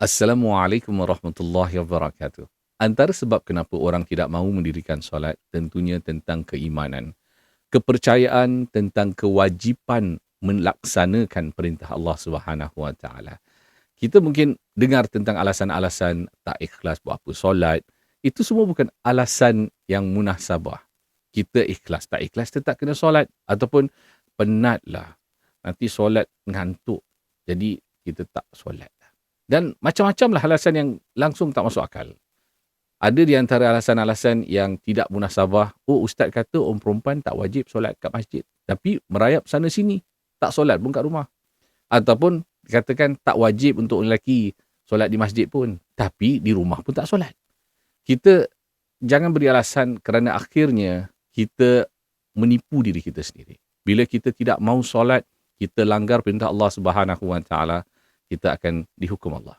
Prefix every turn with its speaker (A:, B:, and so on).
A: Assalamualaikum warahmatullahi wabarakatuh. Antara sebab kenapa orang tidak mahu mendirikan solat tentunya tentang keimanan. Kepercayaan tentang kewajipan melaksanakan perintah Allah Subhanahu Wa Taala. Kita mungkin dengar tentang alasan-alasan tak ikhlas buat apa solat. Itu semua bukan alasan yang munasabah. Kita ikhlas tak ikhlas tetap kena solat ataupun penatlah. Nanti solat ngantuk. Jadi kita tak solat. Dan macam-macam lah alasan yang langsung tak masuk akal. Ada di antara alasan-alasan yang tidak munasabah. Oh, ustaz kata orang perempuan tak wajib solat kat masjid. Tapi merayap sana sini. Tak solat pun kat rumah. Ataupun dikatakan tak wajib untuk lelaki solat di masjid pun. Tapi di rumah pun tak solat. Kita jangan beri alasan kerana akhirnya kita menipu diri kita sendiri. Bila kita tidak mahu solat, kita langgar perintah Allah Subhanahu Wa Taala, kita akan dihukum Allah.